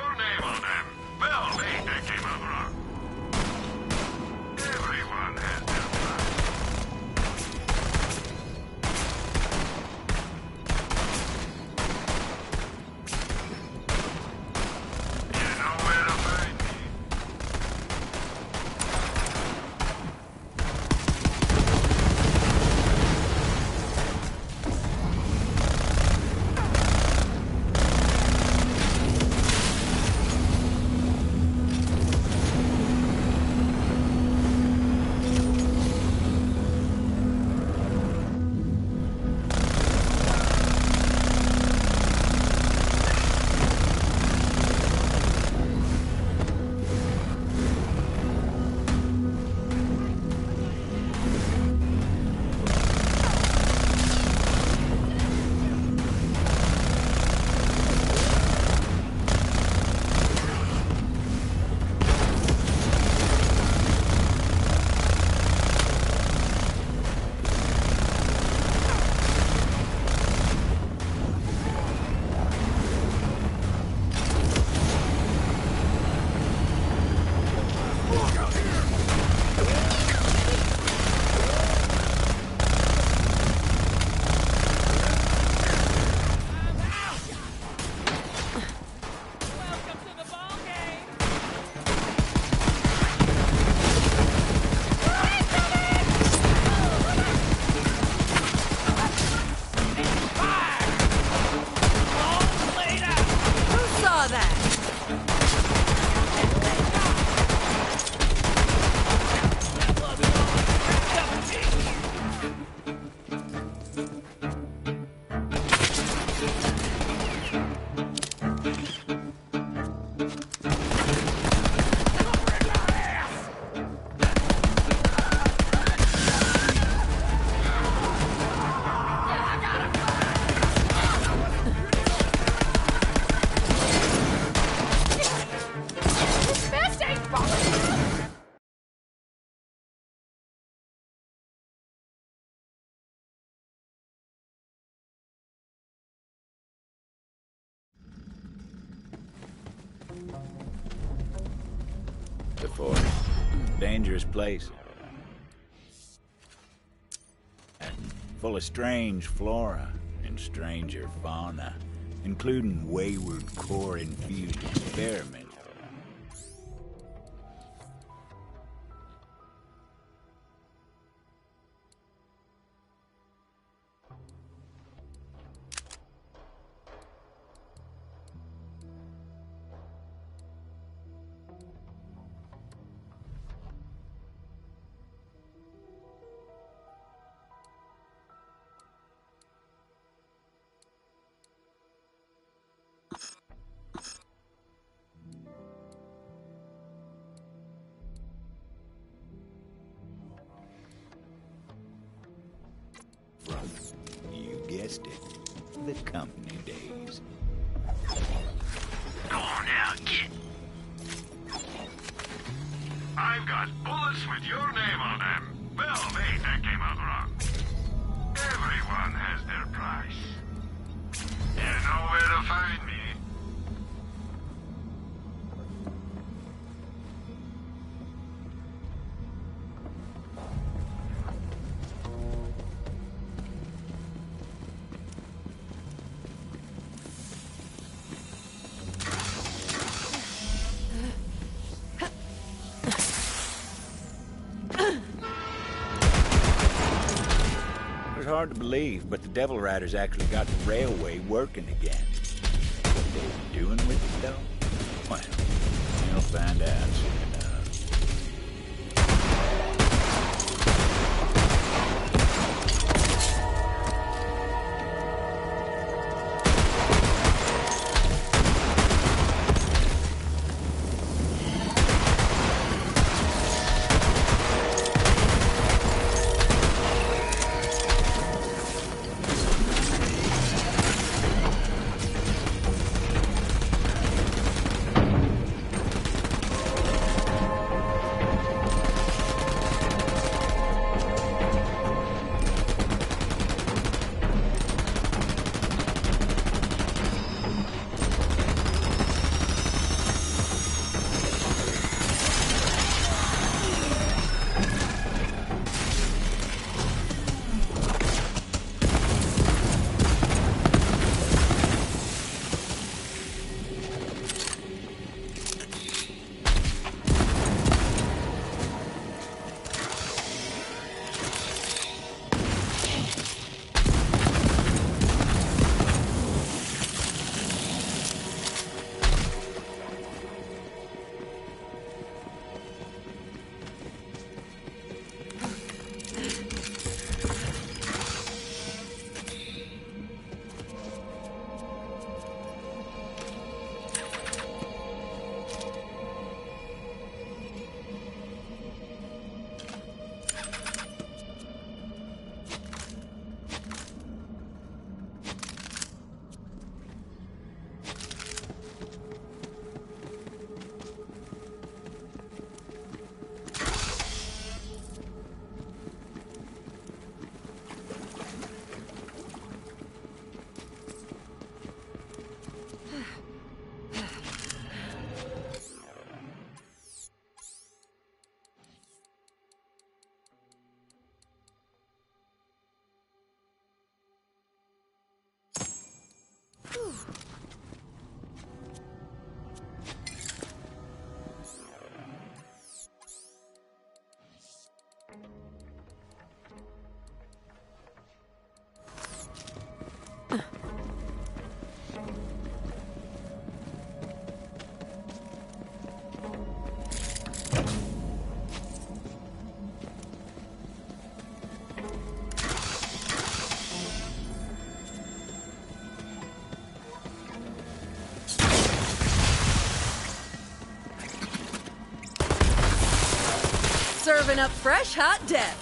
your name on them. Well, mate, that came out wrong. Everyone has their price. You know where to find me. The forest. Dangerous place. And full of strange flora and stranger fauna, including wayward core-infused experiments. You guessed it, the company days. Go on now, kid. I've got bullets with your name on them. Well, mate, that came out wrong. Everyone has their price. You know where to find me. It's hard to believe, but the Devil Riders actually got the railway working again. What they're doing with it, though? Well, you'll find out soon enough. Serving up fresh, hot death.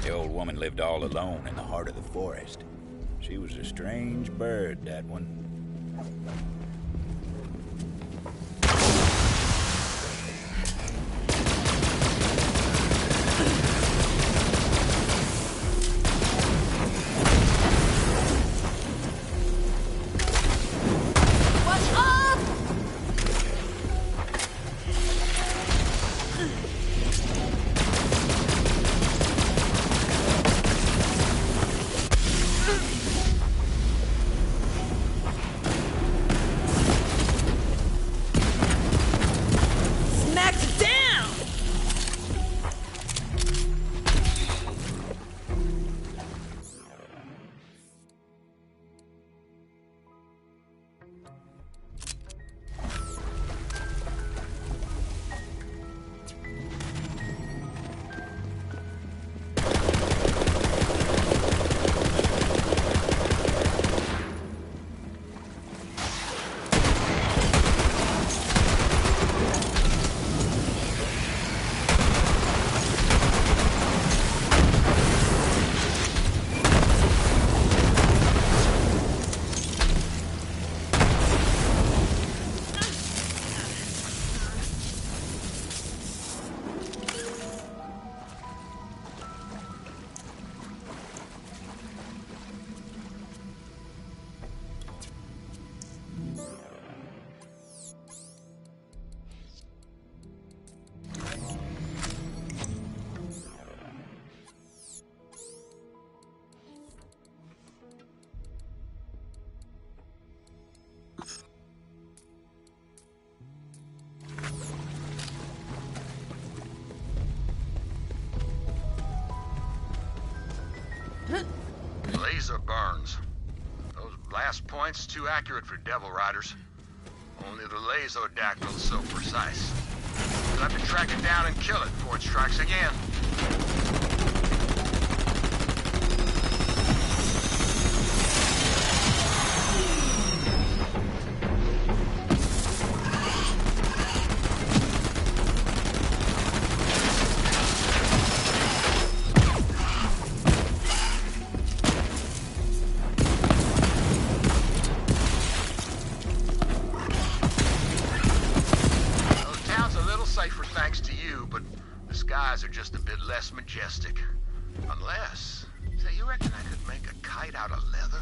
The old woman lived all alone in the heart of the forest. She was a strange bird, that one. Laser burns. Those blast points too accurate for Devil Riders. Only the Laserdactyl's so precise. We'll have to track it down and kill it before it strikes again. Thanks to you, but the skies are just a bit less majestic. Unless... Say, you reckon I could make a kite out of leather?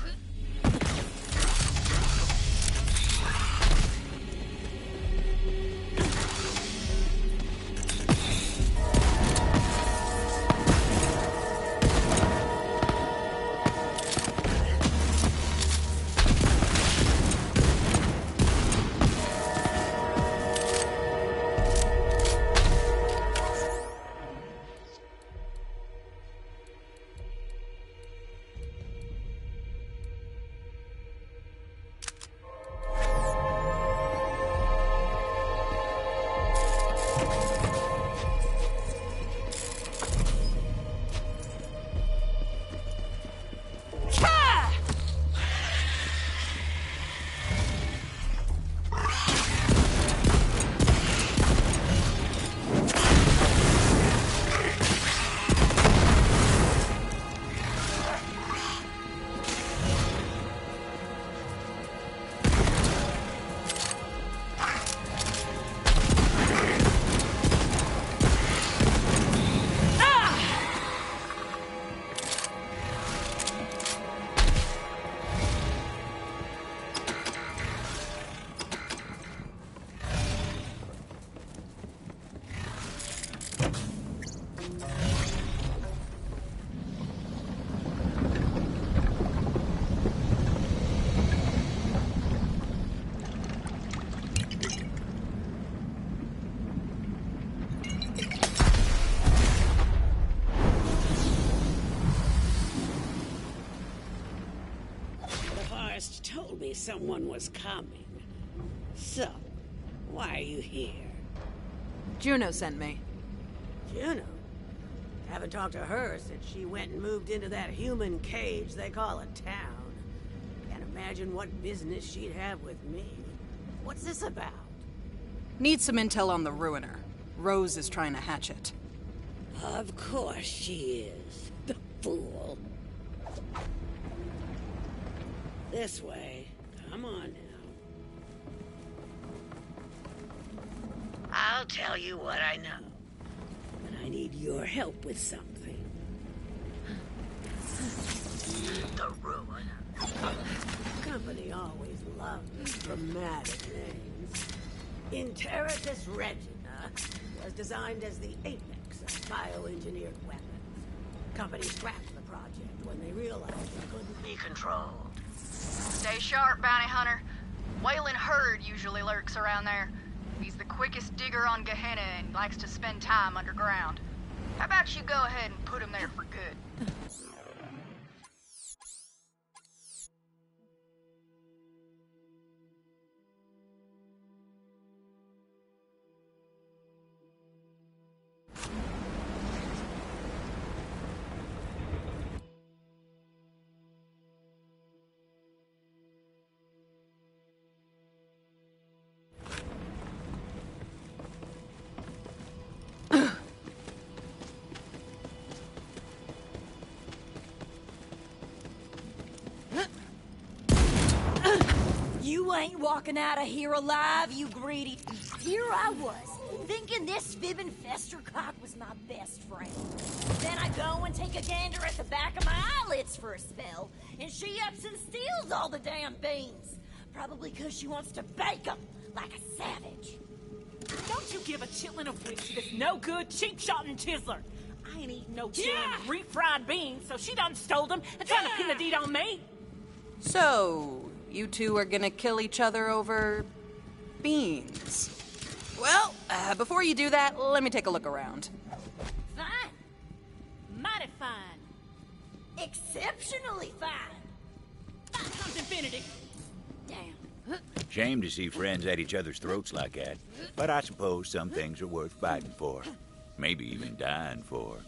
forest told me someone was coming. So, why are you here? Juno sent me. Juno? Haven't talked to her since she went and moved into that human cage they call a town. Can't imagine what business she'd have with me. What's this about? Need some intel on the Ruiner. Rose is trying to hatch it. Of course she is. The fool. This way. Come on now. I'll tell you what I know. But I need your help with something. The Ruiner. Company always loved these dramatic names. Interitus Regina was designed as the apex of bioengineered weapons. Company scrapped the project when they realized it couldn't be controlled. Stay sharp, bounty hunter. Waylon Hurd usually lurks around there. He's the quickest digger on Gehenna and likes to spend time underground. How about you go ahead and put him there for good? You ain't walking out of here alive, you greedy. Here I was, thinking this fibbing festercock was my best friend. Then I go and take a gander at the back of my eyelids for a spell, and she ups and steals all the damn beans. Probably because she wants to bake them like a savage. Don't you give a chitlin of witch to this no-good, cheap-shotting chiseler. I ain't eating no chillin' refried beans, so she done stole them and trying to pin the deed on me. So, you two are gonna kill each other over beans. Well, before you do that, let me take a look around. Fine. Mighty fine. Exceptionally fine. Fine comes infinity. Damn. Shame to see friends at each other's throats like that, but I suppose some things are worth fighting for. Maybe even dying for.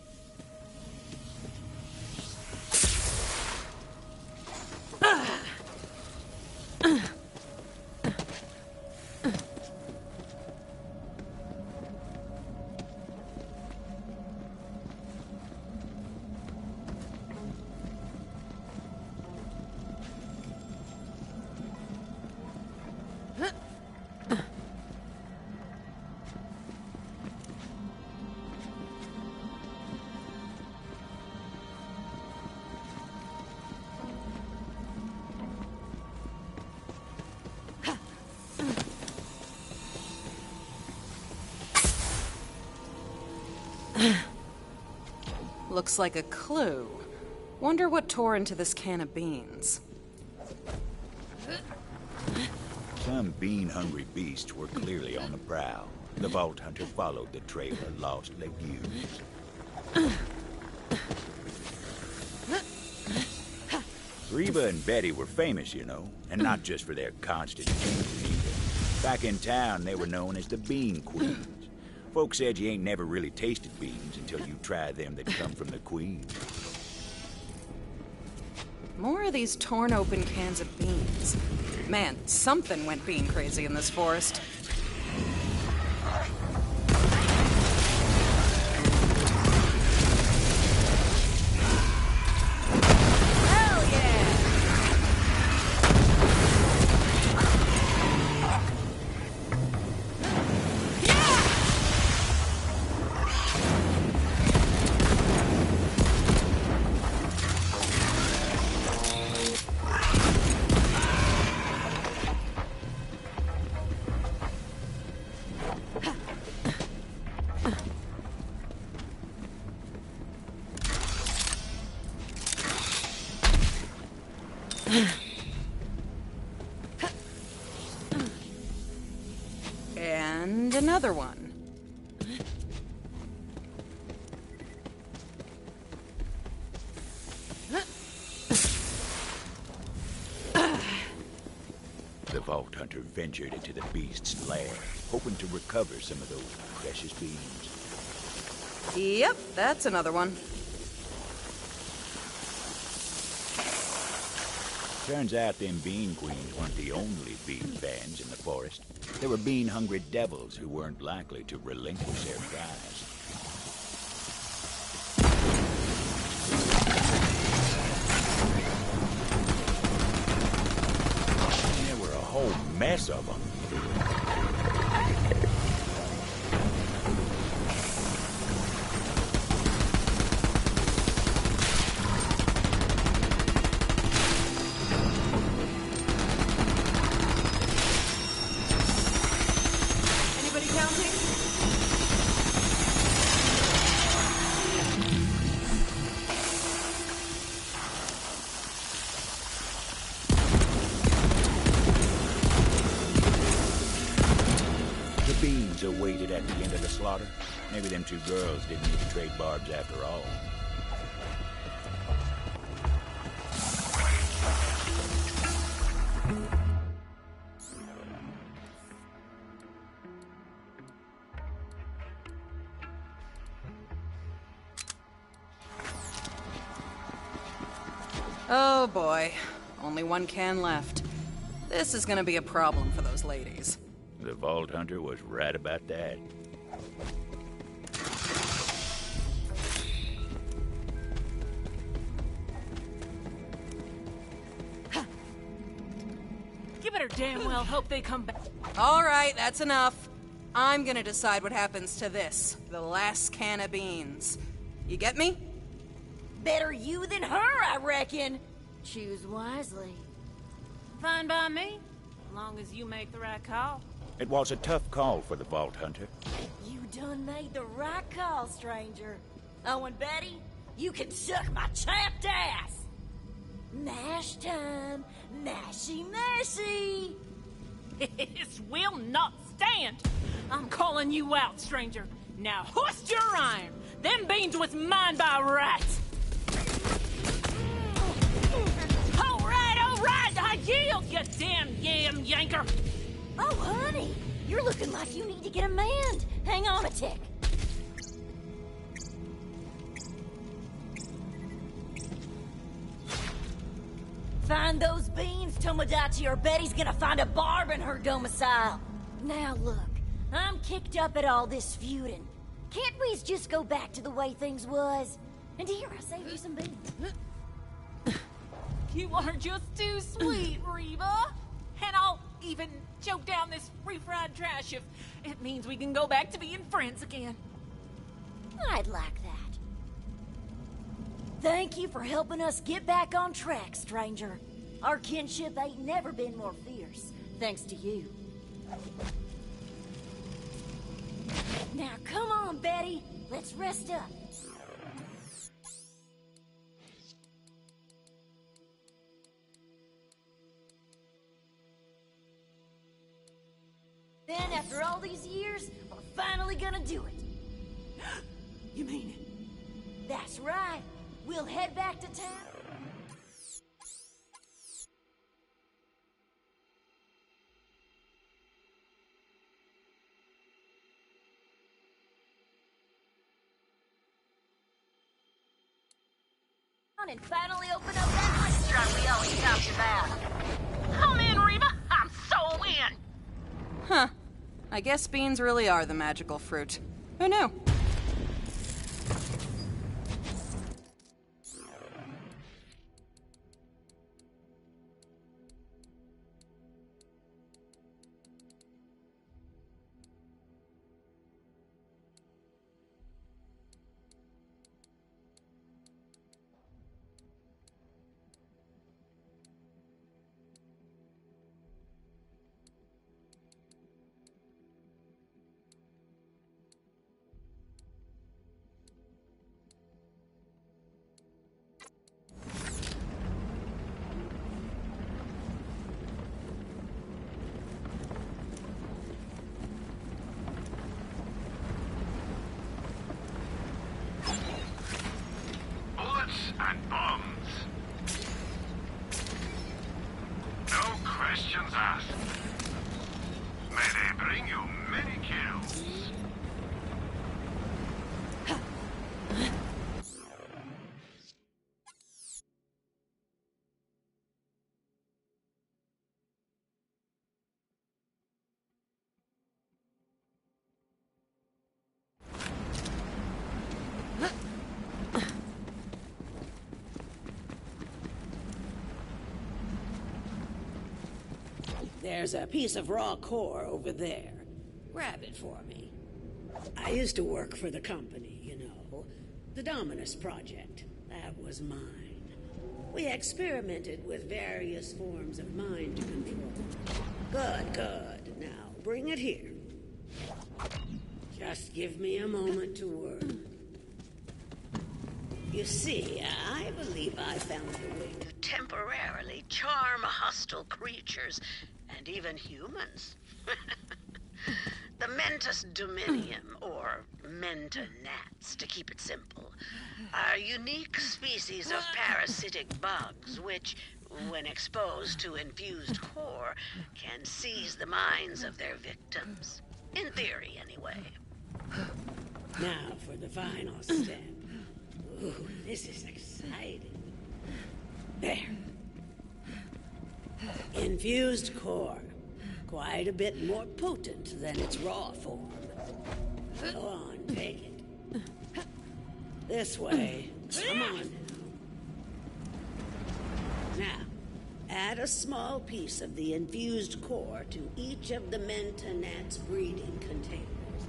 Looks like a clue. Wonder what tore into this can of beans. Some bean-hungry beasts were clearly on the prowl. The Vault Hunter followed the trail of lost legumes. Reba and Betty were famous, you know, and not just for their constant changes either. Back in town, they were known as the Bean Queens. Folks said you ain't never really tasted beans until you try them that come from the Queen. More of these torn open cans of beans. Man, something went bean crazy in this forest. And another one. The Vault Hunter ventured into the beast's lair, hoping to recover some of those precious beans. Yep, that's another one. Turns out them bean queens weren't the only bean bands in the forest. There were bean-hungry devils who weren't likely to relinquish their prize. There were a whole mess of them. Beans awaited at the end of the slaughter. Maybe them two girls didn't need to trade barbs after all. Oh boy, only one can left. This is gonna be a problem for those ladies. The Vault Hunter was right about that. You better damn well hope they come back. All right, that's enough. I'm gonna decide what happens to this, the last can of beans. You get me? Better you than her, I reckon. Choose wisely. Fine by me, as long as you make the right call. It was a tough call for the Vault Hunter. You done made the right call, stranger. Oh, and Betty, you can suck my chapped ass. Mash time, mashy mashy. This will not stand. I'm calling you out, stranger. Now hoist your iron. Them beans was mine by right. All right, I yield, you damn yam yanker. Oh, honey, you're looking like you need to get a manned. Hang on a tick. Find those beans, Tomodachi, or Betty's gonna find a barb in her domicile. Now look, I'm kicked up at all this feuding. Can't we just go back to the way things was? And here, I saved you some beans. You are just too sweet, Reba. And I'll even choke down this refried trash if it means we can go back to being friends again. I'd like that. Thank you for helping us get back on track, stranger. Our kinship ain't never been more fierce, thanks to you. Now come on, Betty. Let's rest up. Then, after all these years, we're finally gonna do it. You mean it? That's right. We'll head back to town. And finally open up that restaurant we always talked about. I'm in, Reba. I'm so in. Huh. I guess beans really are the magical fruit. Who knew? And bombs. No questions asked. There's a piece of raw core over there. Grab it for me. I used to work for the company, you know. The Dominus Project. That was mine. We experimented with various forms of mind control. Good, good. Now, bring it here. Just give me a moment to work. You see, I believe I found a way to temporarily charm hostile creatures, and even humans. The Mentis Dominium, or Mentanats, to keep it simple, are unique species of parasitic bugs which, when exposed to infused core, can seize the minds of their victims. In theory, anyway. Now for the final step. Ooh, this is exciting. There. Infused core. Quite a bit more potent than its raw form. Go on, take it. This way. Come on now. Now, add a small piece of the infused core to each of the Mentanats breeding containers.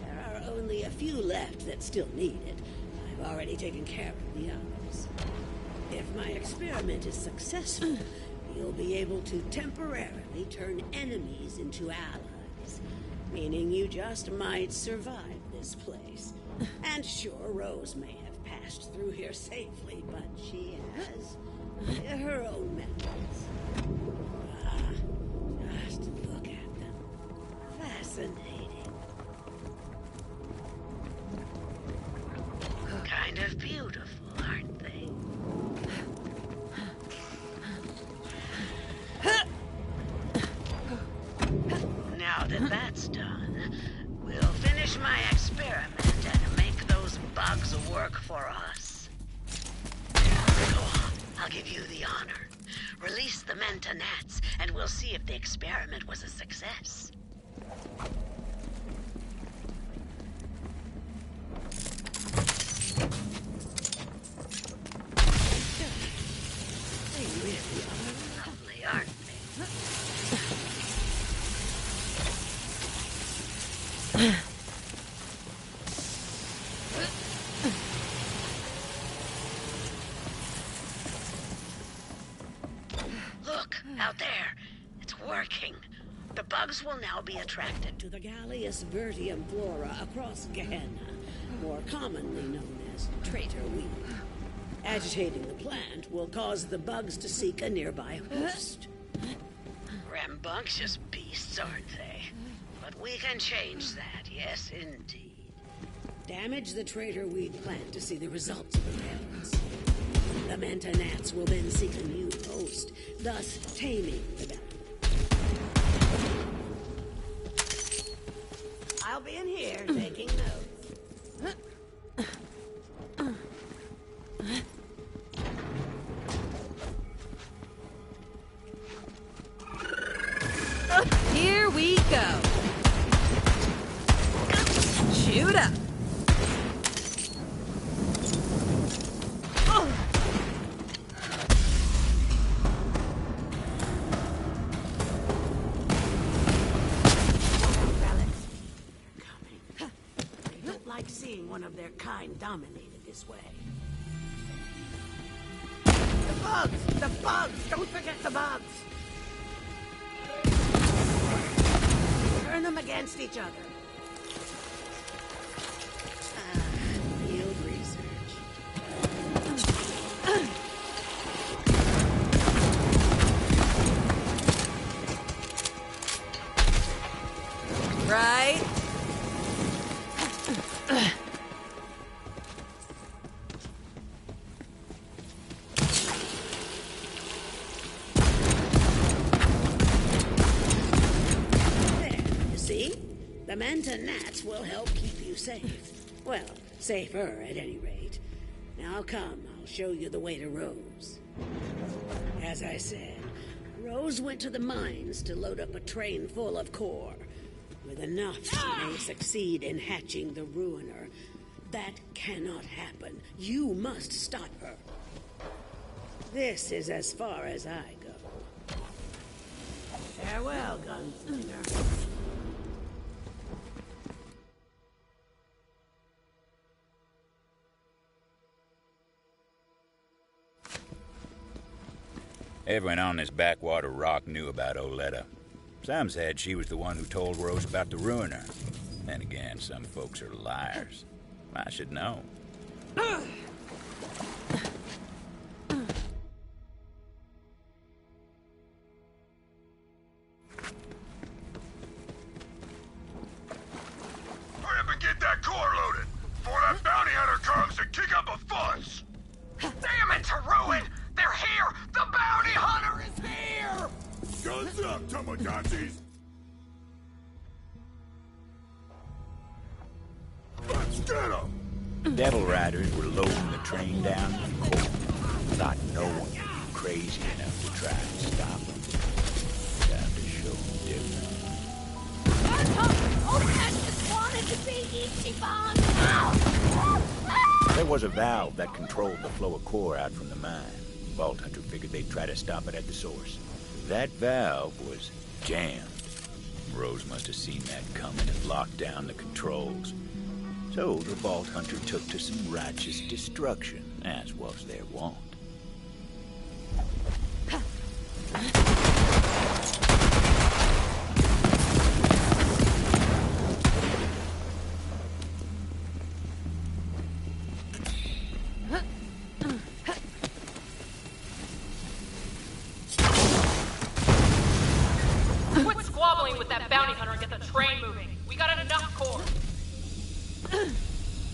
There are only a few left that still need it. I've already taken care of the others. If my experiment is successful, you'll be able to temporarily turn enemies into allies, meaning you just might survive this place. And sure, Rose may have passed through here safely, but she has her own methods. Just look at them. Fascinating. Kind of beautiful, aren't they? Now that that's done, we'll finish my experiment and make those bugs work for us. Go on, I'll give you the honor. Release the Mentanats, and we'll see if the experiment was a success. They really are lovely, aren't they? Look, out there. It's working. The bugs will now be attracted to the Gallius vertium flora across Gehenna, more commonly known as traitor weed. Agitating the plant will cause the bugs to seek a nearby host. Rambunctious beasts, aren't they? But we can change that, yes indeed. Damage the traitor weed plant to see the results of the balance. The Mentanats will then seek a new host, thus taming the balance. I'll be in here taking notes. Here we go. Shoot up. Seeing one of their kind dominated this way. The bugs! The bugs! Don't forget the bugs! Turn them against each other. Field research. Right? The Mantonats will help keep you safe. Well, safer at any rate. Now come, I'll show you the way to Rose. As I said, Rose went to the mines to load up a train full of core. With enough, she may succeed in hatching the Ruiner. That cannot happen. You must stop her. This is as far as I go. Farewell, gunslinger. Everyone on this backwater rock knew about Oletta. Some said she was the one who told Rose about the Ruiner. Then again, some folks are liars. I should know. Hurry up and get that core loaded, before that bounty hunter comes to kick up a fuss! Damn it, Ruin! They're here! The bounty hunter is here! Guns up, Tamagotchis! Let's get them! Devil Riders were loading the train down with coal. Thought no one would be crazy enough to try and stop them. Time to show them different. All I just wanted to be Ichiban. There was a valve that controlled the flow of core out from the mine. Vault Hunter figured they'd try to stop it at the source. That valve was jammed. Rose must have seen that coming and locked down the controls. So the Vault Hunter took to some righteous destruction, as was their wont. Quit squabbling with that bounty hunter and get the train moving. We got enough core.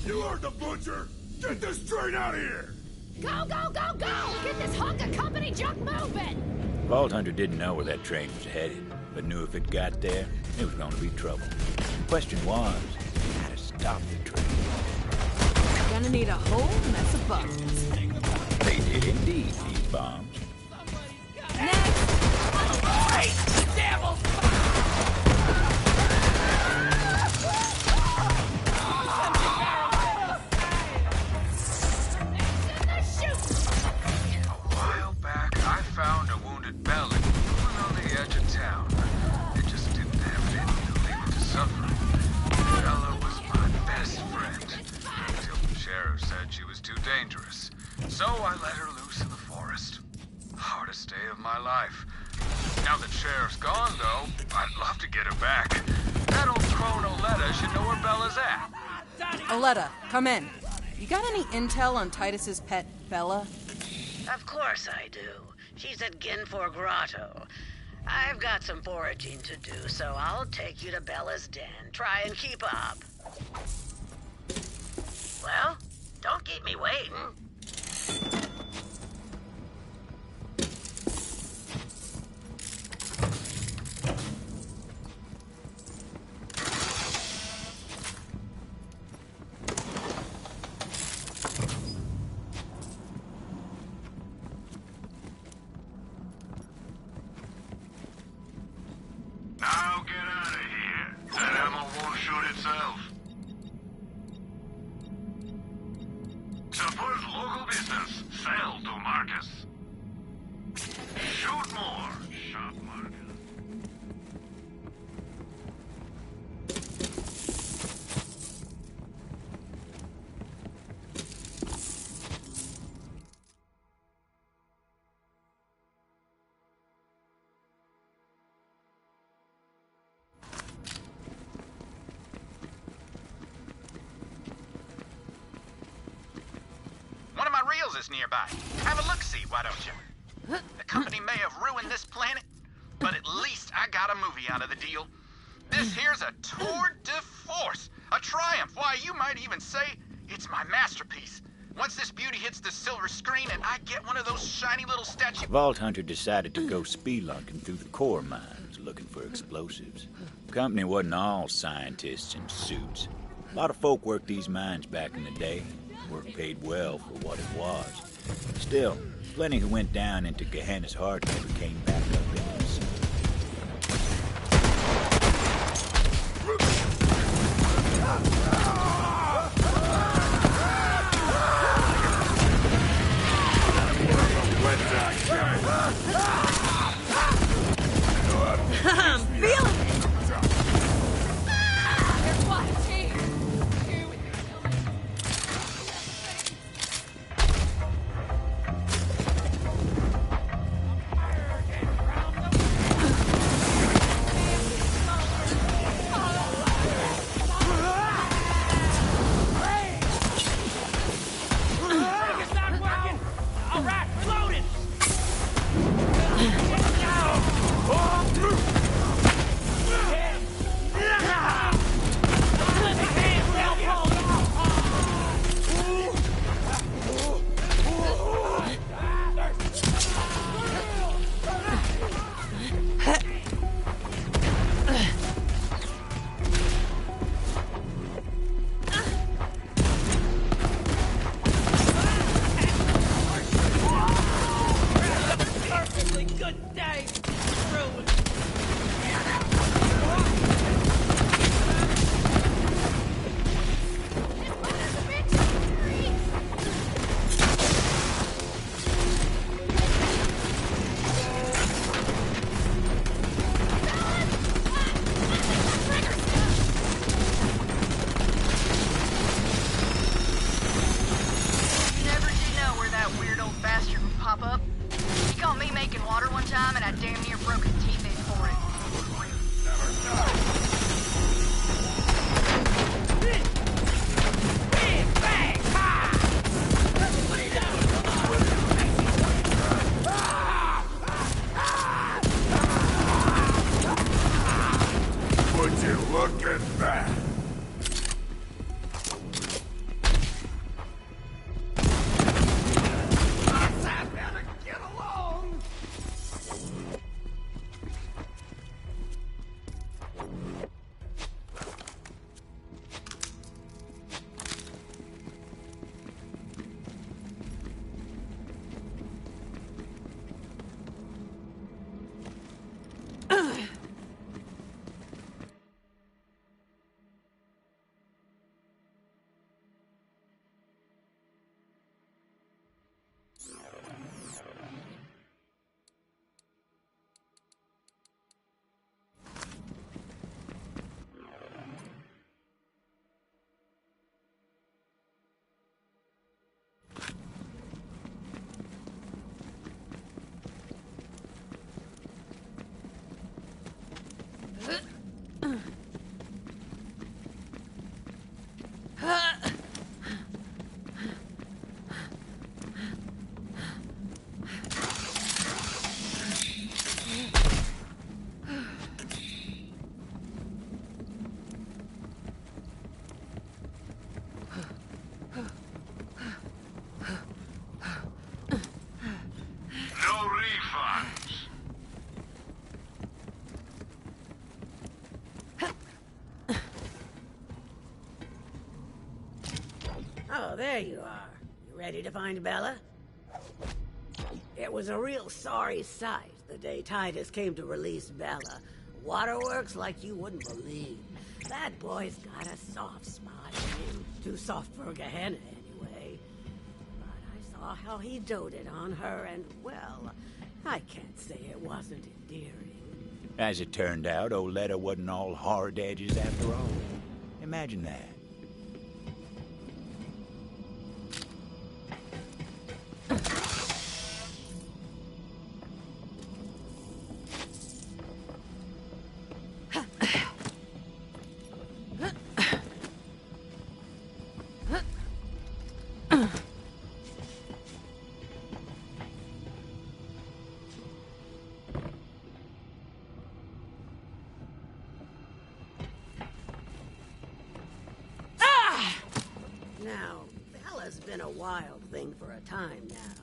You heard the butcher! Get this train out of here! Go, go, go, go! Get this hunk of company junk moving! Vault Hunter didn't know where that train was headed, but knew if it got there, it was going to be trouble. The question was, how to stop the train. Gonna need a whole mess of bombs. They did indeed need bombs. So I let her loose in the forest. Hardest day of my life. Now that Sheriff's gone, though, I'd love to get her back. That old crone Oletta should know where Bella's at. Oletta, come in. You got any intel on Titus's pet, Bella? Of course I do. She's at Ginfor Grotto. I've got some foraging to do, so I'll take you to Bella's den. Try and keep up. Well, don't keep me waiting. Now get out of here. That ammo won't shoot itself. Support local business. Sell to Marcus. Shoot more. Shot Marcus. One of my reels is nearby. Have a look-see, why don't you? The company may have ruined this planet, but at least I got a movie out of the deal. This here's a tour de force, a triumph. Why, you might even say it's my masterpiece. Once this beauty hits the silver screen and I get one of those shiny little statues... Vault Hunter decided to go spelunking through the core mines looking for explosives. company wasn't all scientists in suits. A lot of folk worked these mines back in the day. Work paid well for what it was. Still, plenty who went down into Gehenna's heart never came back up into the sun. I'm feeling it! There's watching! Here with It's not working! Alright, reloading! Perfectly good day! Ruined. You never do know where that weird old bastard would pop up. He caught me making water one time, and I damn near broke his teeth in for it. Would you look at that? No refunds. Oh, there you are. You ready to find Bella? It was a real sorry sight the day Titus came to release Bella. Waterworks like you wouldn't believe. That boy's got a soft spot in him. Too soft for Gehenna, anyway. But I saw how he doted on her, and, well, I can't say it wasn't endearing. As it turned out, Oletta wasn't all hard edges after all. Imagine that. Now, Bella's been a wild thing for a time now.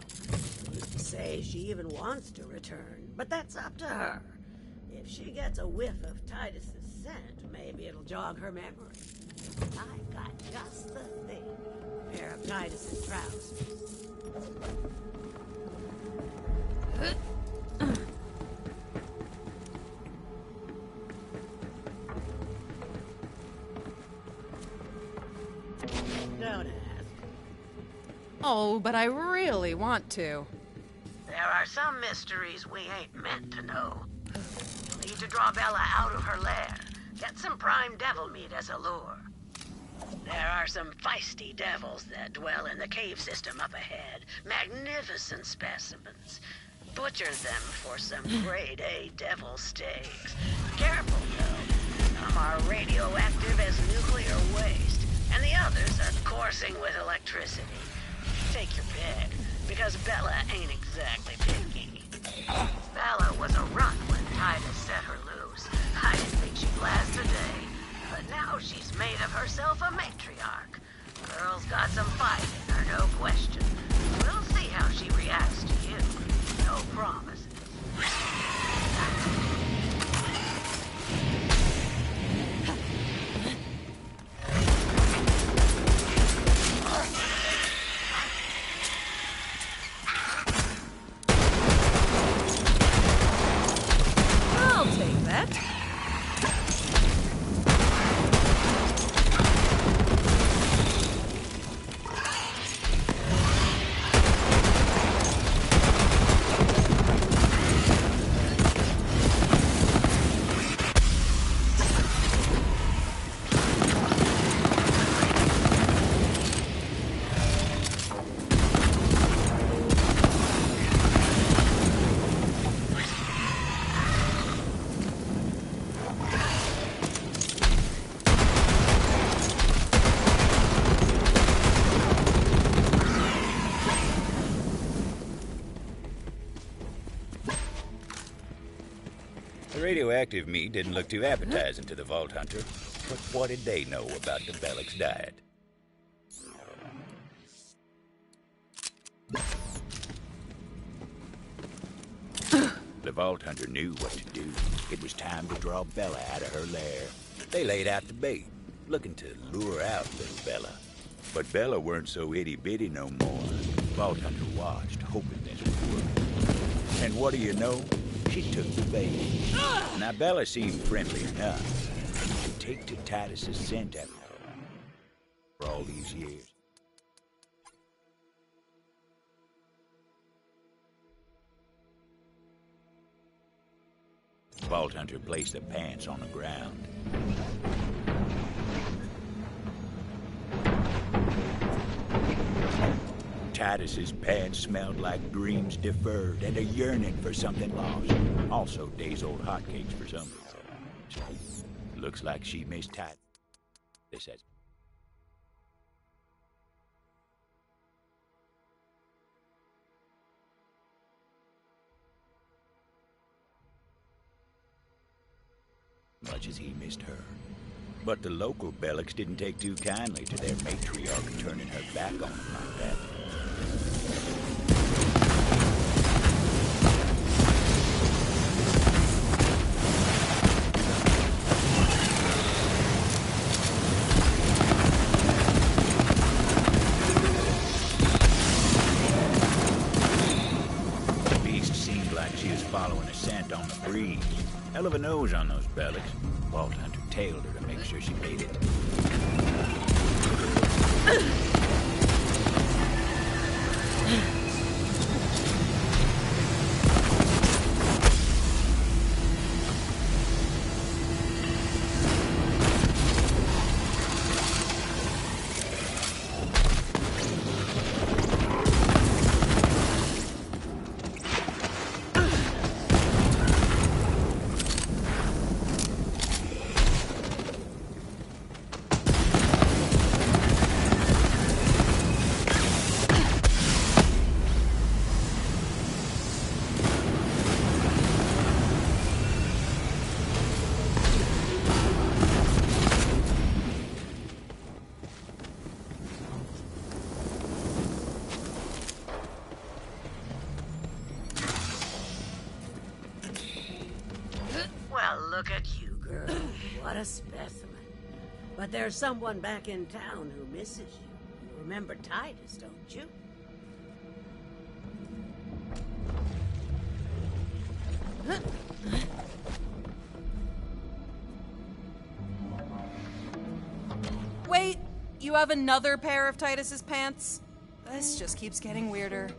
Used to say she even wants to return, but that's up to her. If she gets a whiff of Titus's scent, maybe it'll jog her memory. I got just the thing. A pair of Titus's trousers. Don't ask. Oh, but I really want to. There are some mysteries we ain't meant to know. You'll need to draw Bella out of her lair. Get some prime devil meat as a lure. There are some feisty devils that dwell in the cave system up ahead. Magnificent specimens. Butcher them for some grade A devil steaks. Careful, though. Some are radioactive as nuclear waste, and the others are coursing with electricity. Take your pick, because Bella ain't exactly picky. Bella was a runt when Titus set her loose. I didn't think she'd last a day, but now she's made of herself a matriarch. Girl's got some fight in her, no question. We'll see how she reacts to you. No promises. I'll take that. The radioactive meat didn't look too appetizing to the Vault Hunter, but what did they know about the Bellic's diet? The Vault Hunter knew what to do. It was time to draw Bella out of her lair. They laid out the bait, looking to lure out little Bella. But Bella weren't so itty-bitty no more. Vault Hunter watched, hoping this would work. And what do you know? She took the bait. Now, Bella seemed friendly enough to take to Titus's scent after for all these years. Vault Hunter placed the pants on the ground. Titus's pants smelled like dreams deferred and a yearning for something lost. Also, days-old hotcakes for some reason. Looks like she missed Titus. This has much as he missed her. But the local Bellics didn't take too kindly to their matriarch turning her back on them like that. The beast seemed like she was following a scent on the breeze. Hell of a nose on those Bellics. Vault Hunter tailed her to make sure she made it. look at you, girl. What a specimen. But there's someone back in town who misses you. You remember Titus, don't you? Wait, you have another pair of Titus's pants? This just keeps getting weirder.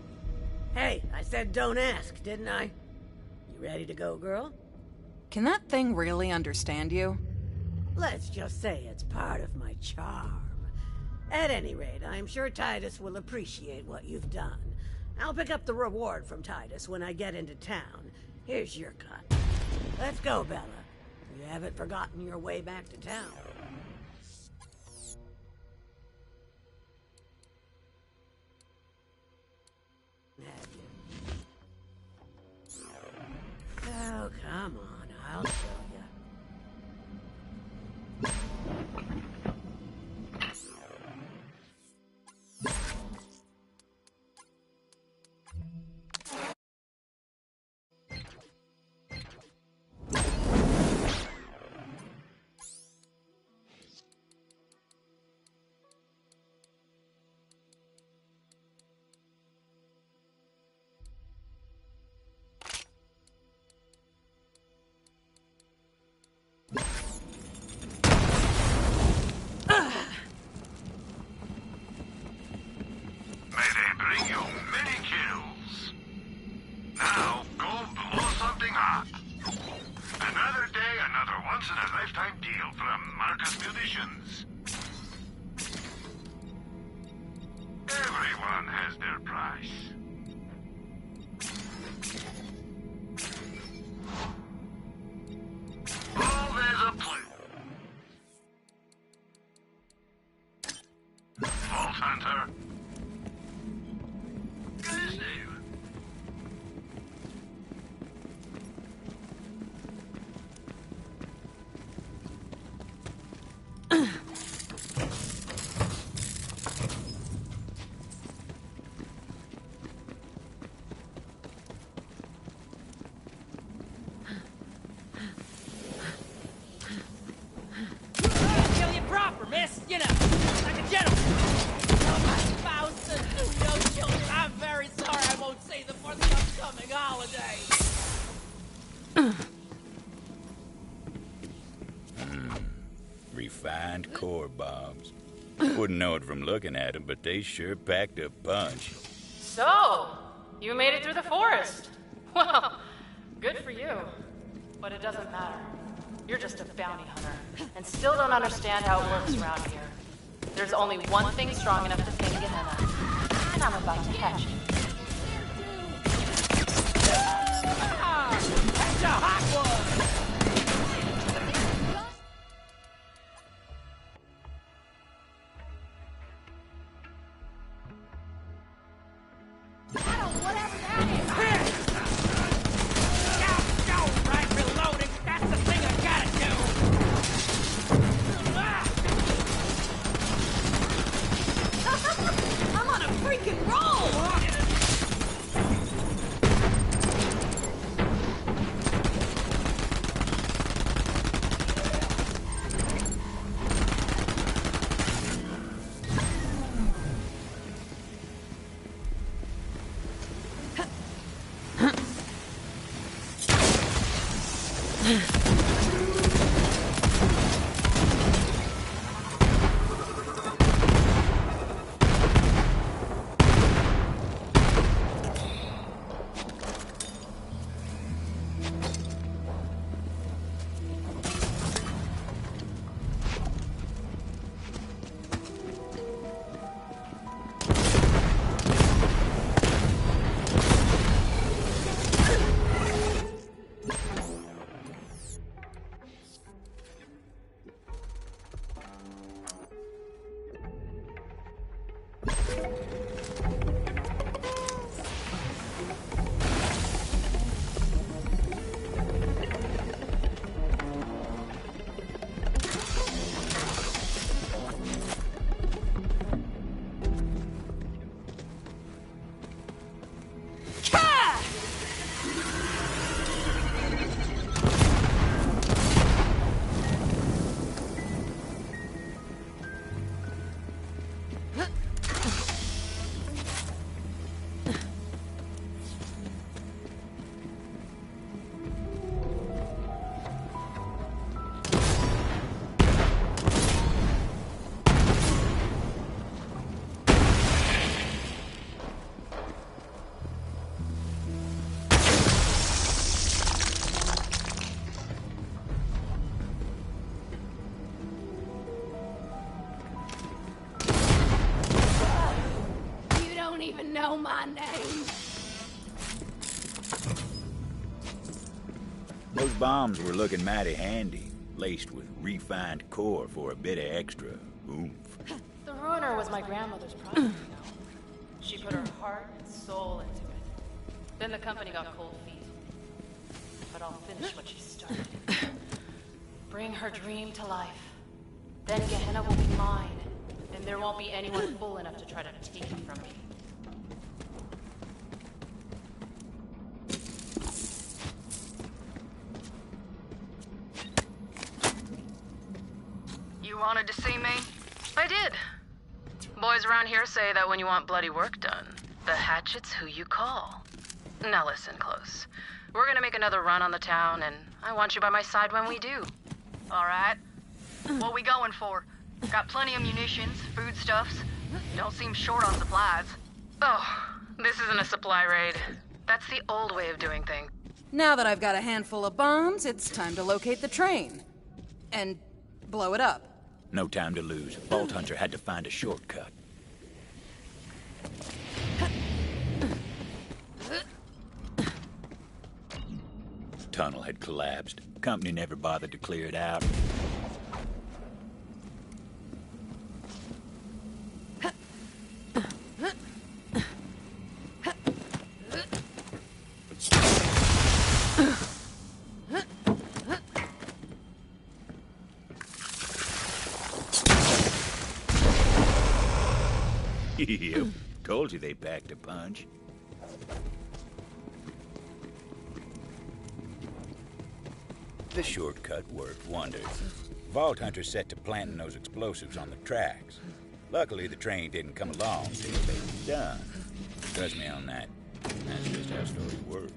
Hey, I said don't ask, didn't I? You ready to go, girl? Can that thing really understand you? Let's just say it's part of my charm. At any rate, I'm sure Titus will appreciate what you've done. I'll pick up the reward from Titus when I get into town. Here's your cut. Let's go, Bella. You haven't forgotten your way back to town. Have you? Oh, come on. I'll show you. Everyone has their price. Always a place. Vault Hunter. Good as new. Miss, you know, like a gentleman. Oh, my spouse and no children. I'm very sorry I won't see them for the upcoming holiday. Refined core bombs. Wouldn't know it from looking at them, but they sure packed a punch. So, you made it through the forest. Well, good for you. But it doesn't matter. You're just a bounty hunter, and still don't understand how it works around here. There's only one thing strong enough to save Gehenna, and I'm about to catch it. That's a hot one! Whatever that is! Right, reloading. That's the thing I gotta do. I'm on a freaking roll! Those bombs were looking mighty handy, laced with refined core for a bit of extra oomph. The Ruiner was my grandmother's project, you know. She put her heart and soul into it. Then the company got cold feet. But I'll finish what she started. Bring her dream to life. Then Gehenna will be mine, and there won't be anyone fool enough to try to take it from me. You wanted to see me? I did. Boys around here say that when you want bloody work done, the Hatchet's who you call. Now listen close. We're gonna make another run on the town, and I want you by my side when we do. All right? What we going for? Got plenty of munitions, foodstuffs. Don't seem short on supplies. Oh, this isn't a supply raid. That's the old way of doing things. Now that I've got a handful of bombs, it's time to locate the train. And blow it up. No time to lose. Vault Hunter had to find a shortcut. Tunnel had collapsed. Company never bothered to clear it out. Yep, told you they packed a punch. The shortcut worked wonders. Vault Hunter set to planting those explosives on the tracks. Luckily, the train didn't come along till they were done. Trust me on that. That's just how stories work.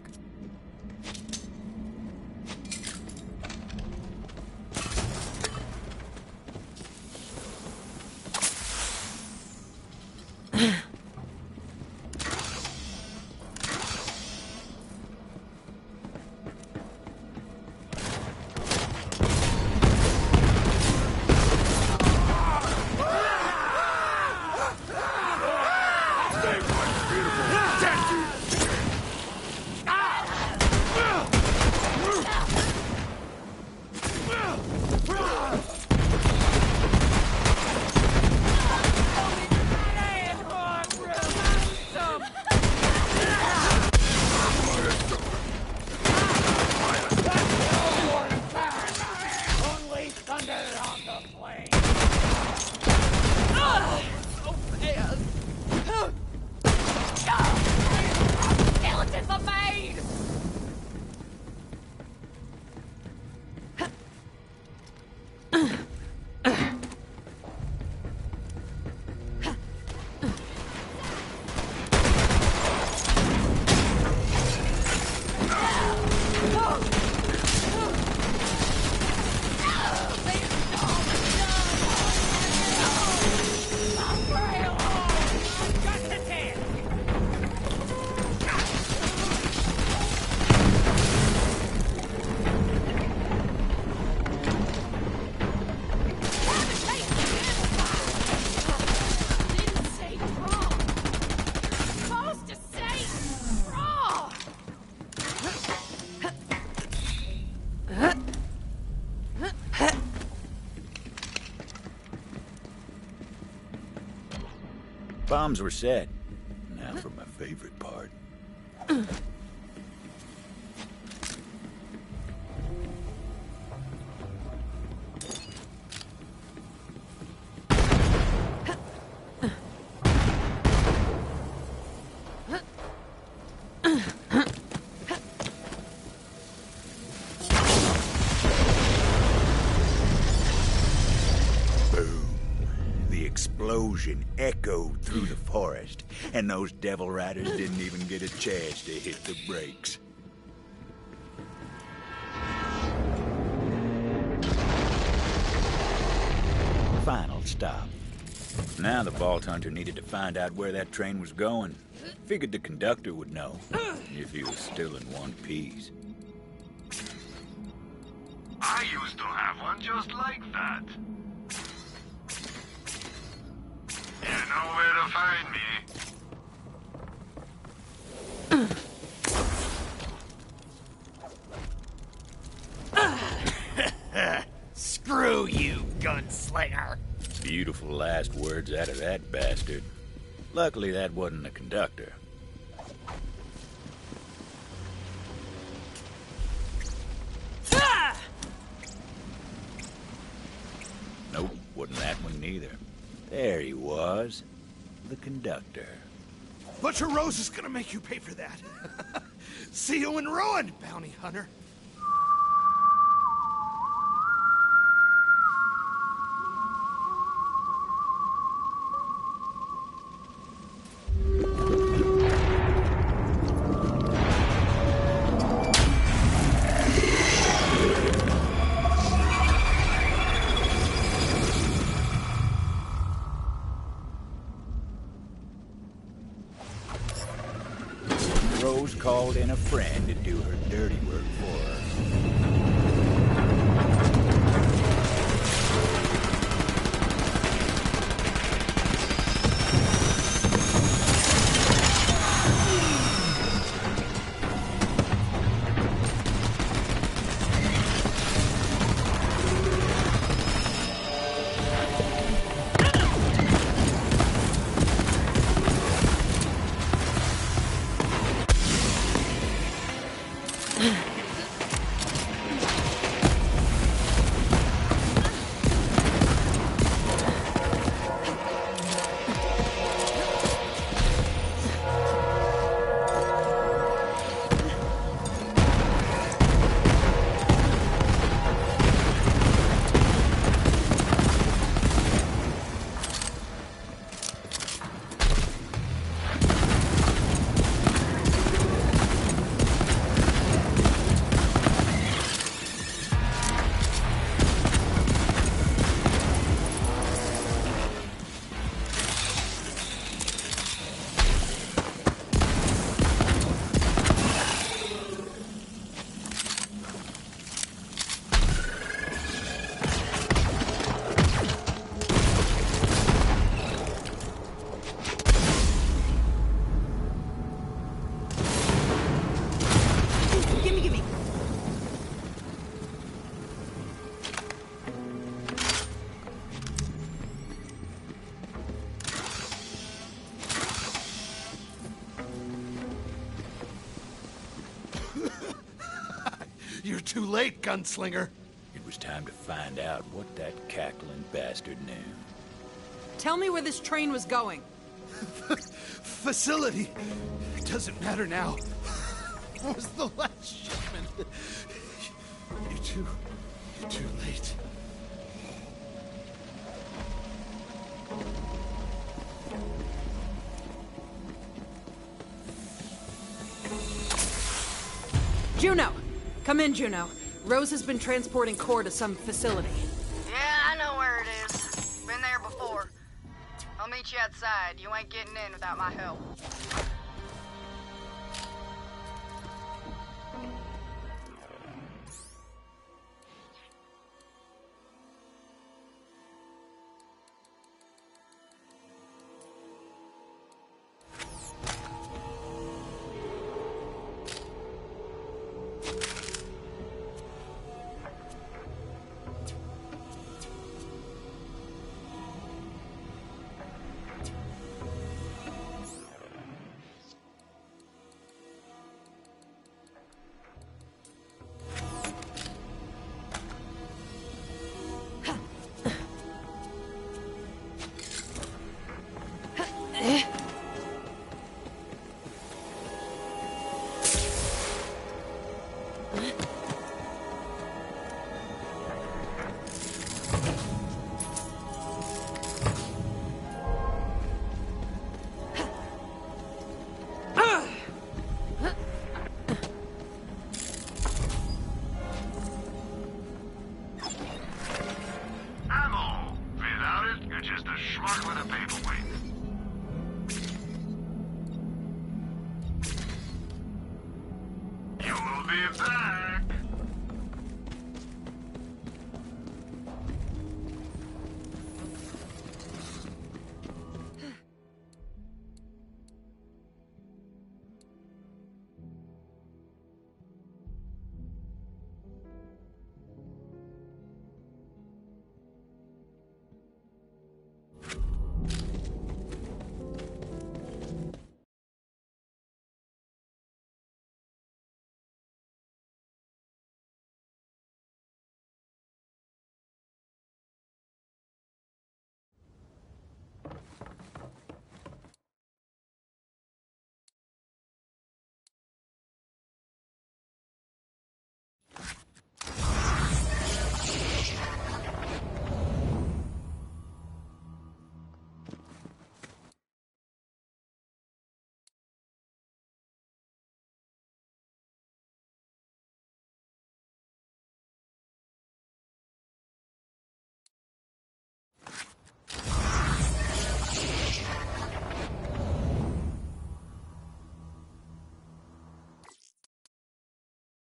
Bombs were set. Now for my favorite part. Explosion echoed through the forest, and those devil riders didn't even get a chance to hit the brakes. Final stop. Now the Vault Hunter needed to find out where that train was going. Figured the conductor would know, if he was still in one piece. I used to have one just like that. You know where to find me. gunslinger. Beautiful last words out of that bastard. Luckily, that wasn't the conductor. Nope, wasn't that one neither. There he was. The conductor. Butcher Rose is gonna make you pay for that. See you in ruin, bounty hunter. Rose called in a friend to do her dirty work for her. You're too late, gunslinger. It was time to find out what that cackling bastard knew. Tell me where this train was going. Facility. It doesn't matter now. What was the last shipment? You're too late. Juno! Come in, Juno. Rose has been transporting core to some facility. Yeah, I know where it is. Been there before. I'll meet you outside. You ain't getting in without my help. Be back.